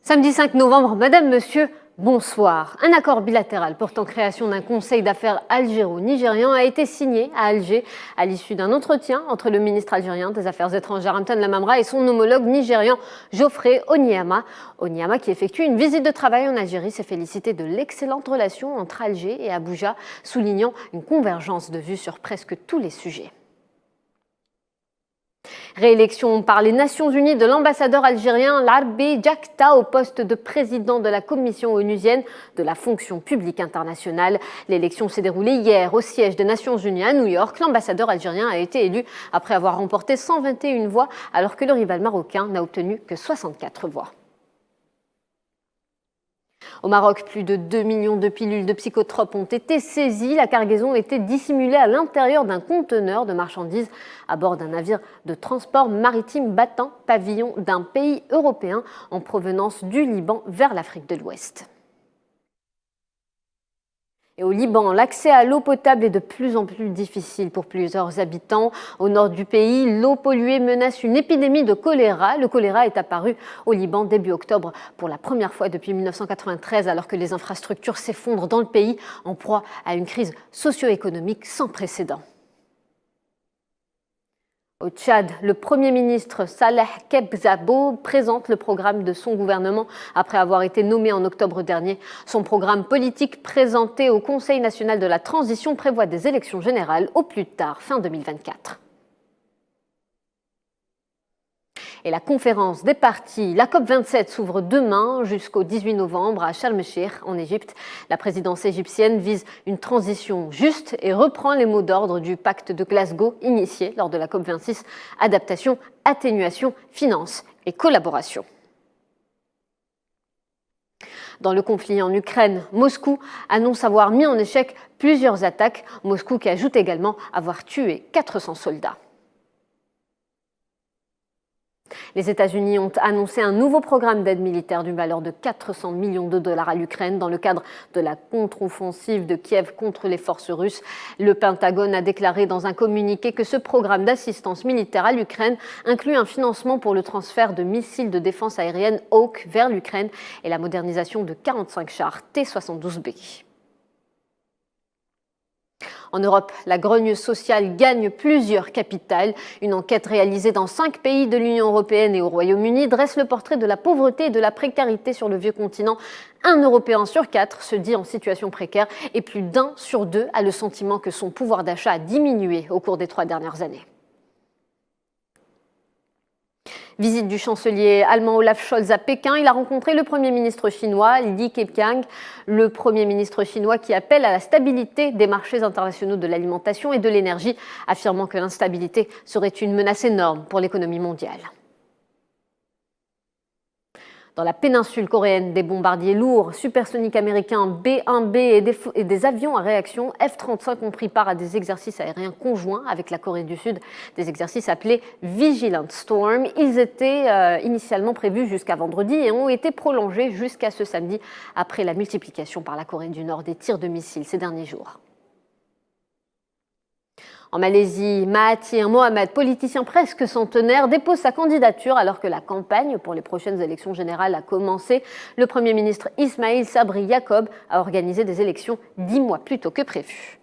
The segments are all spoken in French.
Samedi 5 novembre, Madame, Monsieur, bonsoir. Un accord bilatéral portant création d'un conseil d'affaires algéro-nigérian a été signé à Alger à l'issue d'un entretien entre le ministre algérien des Affaires étrangères Hamdan Lamamra et son homologue nigérian Geoffrey Onyeama. Onyeama, qui effectue une visite de travail en Algérie, s'est félicité de l'excellente relation entre Alger et Abuja, soulignant une convergence de vues sur presque tous les sujets. Réélection par les Nations Unies de l'ambassadeur algérien Larbi Djakta au poste de président de la commission onusienne de la fonction publique internationale. L'élection s'est déroulée hier au siège des Nations Unies à New York. L'ambassadeur algérien a été élu après avoir remporté 121 voix alors que le rival marocain n'a obtenu que 64 voix. Au Maroc, plus de 2 millions de pilules de psychotropes ont été saisies. La cargaison était dissimulée à l'intérieur d'un conteneur de marchandises à bord d'un navire de transport maritime battant pavillon d'un pays européen en provenance du Liban vers l'Afrique de l'Ouest. Et au Liban, l'accès à l'eau potable est de plus en plus difficile pour plusieurs habitants. Au nord du pays, l'eau polluée menace une épidémie de choléra. Le choléra est apparu au Liban début octobre pour la première fois depuis 1993, alors que les infrastructures s'effondrent dans le pays en proie à une crise socio-économique sans précédent. Au Tchad, le Premier ministre Saleh Kebzabo présente le programme de son gouvernement après avoir été nommé en octobre dernier. Son programme politique présenté au Conseil national de la transition prévoit des élections générales au plus tard fin 2024. Et la conférence des partis, la COP27, s'ouvre demain jusqu'au 18 novembre à Sharm el-Sheikh en Égypte. La présidence égyptienne vise une transition juste et reprend les mots d'ordre du pacte de Glasgow initié lors de la COP26, adaptation, atténuation, finance et collaboration. Dans le conflit en Ukraine, Moscou annonce avoir mis en échec plusieurs attaques. Moscou qui ajoute également avoir tué 400 soldats. Les États-Unis ont annoncé un nouveau programme d'aide militaire d'une valeur de 400 millions de dollars à l'Ukraine dans le cadre de la contre-offensive de Kiev contre les forces russes. Le Pentagone a déclaré dans un communiqué que ce programme d'assistance militaire à l'Ukraine inclut un financement pour le transfert de missiles de défense aérienne Hawk vers l'Ukraine et la modernisation de 45 chars T-72B. En Europe, la grogne sociale gagne plusieurs capitales. Une enquête réalisée dans 5 pays de l'Union européenne et au Royaume-Uni dresse le portrait de la pauvreté et de la précarité sur le vieux continent. 1 Européen sur 4 se dit en situation précaire et plus d'1 sur 2 a le sentiment que son pouvoir d'achat a diminué au cours des 3 dernières années. Visite du chancelier allemand Olaf Scholz à Pékin. Il a rencontré le Premier ministre chinois Li Keqiang, le Premier ministre chinois qui appelle à la stabilité des marchés internationaux de l'alimentation et de l'énergie, affirmant que l'instabilité serait une menace énorme pour l'économie mondiale. Dans la péninsule coréenne, des bombardiers lourds supersoniques américains B-1B et des avions à réaction F-35 ont pris part à des exercices aériens conjoints avec la Corée du Sud, des exercices appelés Vigilant Storm. Ils étaient initialement prévus jusqu'à vendredi et ont été prolongés jusqu'à ce samedi après la multiplication par la Corée du Nord des tirs de missiles ces derniers jours. En Malaisie, Mahathir Mohamad, politicien presque centenaire, dépose sa candidature alors que la campagne pour les prochaines élections générales a commencé. Le Premier ministre Ismail Sabri Yaakob a organisé des élections 10 mois plus tôt que prévu.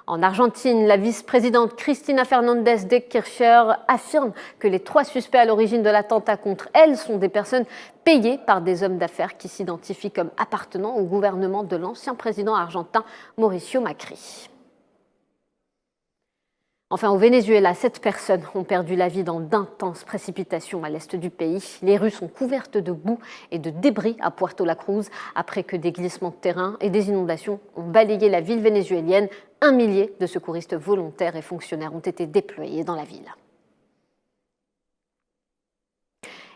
En Argentine, la vice-présidente Cristina Fernández de Kirchner affirme que les 3 suspects à l'origine de l'attentat contre elle sont des personnes payées par des hommes d'affaires qui s'identifient comme appartenant au gouvernement de l'ancien président argentin Mauricio Macri. Enfin, au Venezuela, 7 personnes ont perdu la vie dans d'intenses précipitations à l'est du pays. Les rues sont couvertes de boue et de débris à Puerto La Cruz après que des glissements de terrain et des inondations ont balayé la ville vénézuélienne. 1 millier de secouristes volontaires et fonctionnaires ont été déployés dans la ville.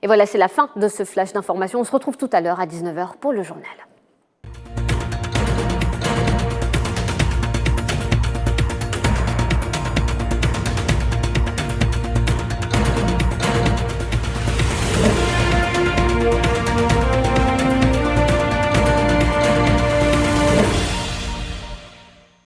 Et voilà, c'est la fin de ce flash d'information. On se retrouve tout à l'heure à 19h pour le journal.